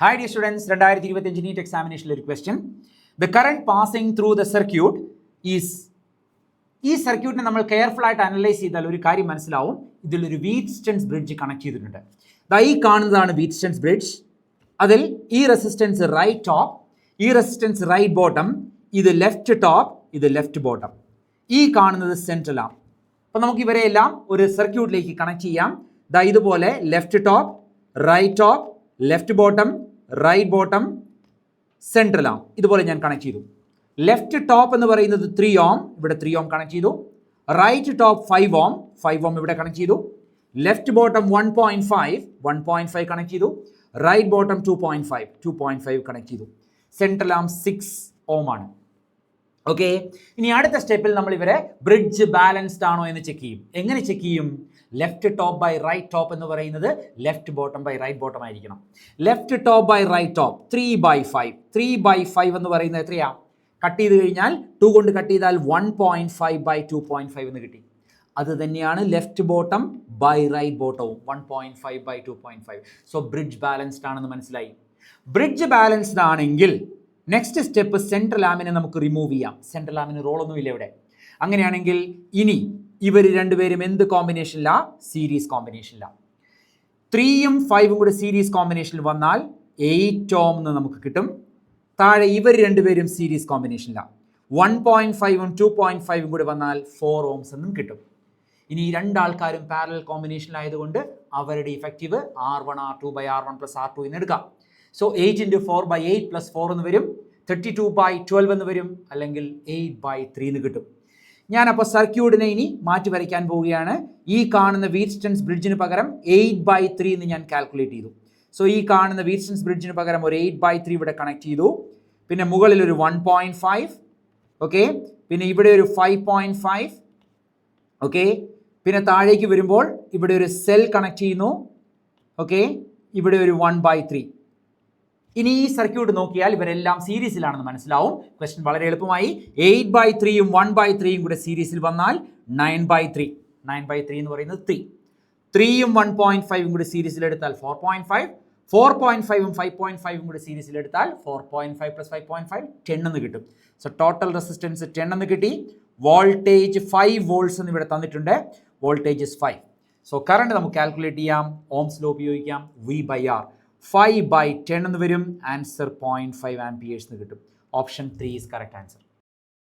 Hi dear students, 2025 NEET examination question. The current passing through the circuit is ഈ സർക്യൂട്ടിനെ നമ്മൾ careful ആയിട്ട് analyse ചെയ്താൽ ഒരു കാര്യം മനസ്സിലാവും. ഇതിലൊരു വീറ്റ്സ്റ്റൺസ് ബ്രിഡ്ജ് കണക്ട് ചെയ്തിട്ടുണ്ട്. ഈ കാണുന്നതാണ് വീറ്റ്സ്റ്റൺസ് ബ്രിഡ്ജ്. അതിൽ ഈ റെസിസ്റ്റൻസ് റൈറ്റ് ടോപ്പ്, ഈ റെസിസ്റ്റൻസ് റൈറ്റ് ബോട്ടം, ഇത് ലെഫ്റ്റ് ടോപ്പ്, ഇത് ലെഫ്റ്റ് ബോട്ടം. ഈ കാണുന്നത് സെൻട്രലാണ്. അപ്പോൾ നമുക്ക് ഇവരെയെല്ലാം ഒരു സർക്യൂട്ടിലേക്ക് കണക്ട് ചെയ്യാം. ഇതുപോലെ left top, right top, left bottom, right bottom, സെൻട്രലാണ്. ഇതുപോലെ ഞാൻ കണക്ട് ചെയ്തു. ലെഫ്റ്റ് ടോപ്പ് എന്ന് പറയുന്നത് 3 ohm, ഇവിടെ 3 ohm കണക്ട് ചെയ്തു. റൈറ്റ് ടോപ്പ് 5 ohm ഇവിടെ കണക്ട് ചെയ്തു. ലെഫ്റ്റ് ബോട്ടം 1.5 കണക്ട് ചെയ്തു. റൈറ്റ് ബോട്ടം 2.5 കണക്ട് ചെയ്തു. സെൻട്രൽ ആം 6 ohm ആണ്. ഓക്കെ, ഇനി അടുത്ത സ്റ്റെപ്പിൽ നമ്മൾ ഇവരെ ബ്രിഡ്ജ് ബാലൻസ്ഡ് ആണോ എന്ന് ചെക്ക് ചെയ്യും. എങ്ങനെ ചെക്ക് ചെയ്യും? Left top by right top എന്ന് പറയുന്നത് left bottom by right bottom ആയിരിക്കണം. Left top by right top 3/5 എന്ന് പറയുന്നത് എത്രയാ? കട്ട് ചെയ്ത് കഴിഞ്ഞാൽ 2 കൊണ്ട് കട്ട് ചെയ്താൽ 1.5/2.5 എന്ന് കിട്ടി. അത് തന്നെയാണ് ലെഫ്റ്റ് ബോട്ടം ബൈ റൈറ്റ് ബോട്ടവും 1.5/2.5. സോ ബ്രിഡ്ജ് ബാലൻസ്ഡ് ആണെന്ന് മനസ്സിലായി. ബ്രിഡ്ജ് ബാലൻസ്ഡ് ആണെങ്കിൽ നെക്സ്റ്റ് സ്റ്റെപ്പ് സെൻട്രൽ ആമിനെ നമുക്ക് റിമൂവ് ചെയ്യാം. സെൻട്രൽ ആമിന് റോളൊന്നുമില്ല ഇവിടെ. അങ്ങനെയാണെങ്കിൽ ഇനി ഇവർ രണ്ടുപേരും എന്ത് കോമ്പിനേഷനിലാണ്? സീരീസ് കോമ്പിനേഷനിലാണ്. 3ഉം 5ഉം കൂടെ സീരീസ് കോമ്പിനേഷനിൽ വന്നാൽ 8 ohm എന്ന് നമുക്ക് കിട്ടും. താഴെ ഇവർ രണ്ടുപേരും സീരീസ് കോമ്പിനേഷനിലാണ്. 1.5ഉം 2.5ഉം കൂടെ വന്നാൽ 4 ohms എന്നും കിട്ടും. ഇനി ഈ രണ്ടാൾക്കാരും പാരലൽ കോമ്പിനേഷനിലായതുകൊണ്ട് അവരുടെ ഇഫക്റ്റീവ് R1R2/R1+R2 എന്ന് എടുക്കാം. സോ 8 × 4/8 + 4 എന്ന് വരും. 32/12 എന്ന് വരും. അല്ലെങ്കിൽ 8/3 എന്ന് കിട്ടും. ഞാനപ്പോൾ സർക്യൂട്ടിനെ ഇനി മാറ്റി വരയ്ക്കാൻ പോവുകയാണ്. ഈ കാണുന്ന വീറ്റ്സ്റ്റൺസ് ബ്രിഡ്ജിന് പകരം 8/3 എന്ന് ഞാൻ കാൽക്കുലേറ്റ് ചെയ്തു. സോ ഈ കാണുന്ന വീറ്റ്സ്റ്റൺസ് ബ്രിഡ്ജിന് പകരം ഒരു 8/3 ഇവിടെ കണക്ട് ചെയ്തു. പിന്നെ മുകളിൽ ഒരു 1.5, ഓക്കെ. പിന്നെ ഇവിടെ ഒരു 5.5, ഓക്കെ. പിന്നെ താഴേക്ക് വരുമ്പോൾ ഇവിടെ ഒരു സെൽ കണക്ട് ചെയ്യുന്നു, ഓക്കെ. ഇവിടെ ഒരു 1/3. ഇനി ഈ സർക്യൂട്ട് നോക്കിയാൽ ഇവരെല്ലാം സീരീസിലാണെന്ന് മനസ്സിലാവും. ക്വസ്റ്റ്യൻ വളരെ എളുപ്പമായി. 8/3ഉം 1/3ഉം കൂടെ സീരീസിൽ വന്നാൽ 9/3. 9/3 എന്ന് പറയുന്നത് 3. 3ഉം 1.5ഉം കൂടി സീരീസിലെടുത്താൽ 4.5. 4.5ഉം 5.5ഉം കൂടി സീരീസിലെടുത്താൽ 4.5 + 5.5 10 എന്ന് കിട്ടും. സോ ടോട്ടൽ റെസിസ്റ്റൻസ് 10 എന്ന് കിട്ടി. വോൾട്ടേജ് 5 volts എന്ന് ഇവിടെ തന്നിട്ടുണ്ട്. Voltage is 5. സോ കറണ്ട് നമുക്ക് കാൽക്കുലേറ്റ് ചെയ്യാം. ഓംസ് ലോ ഉപയോഗിക്കാം. V/R 5/10 എന്ന് വരും. ആൻസർ 0.5 amperes എന്ന് കിട്ടും. Option 3 is correct answer.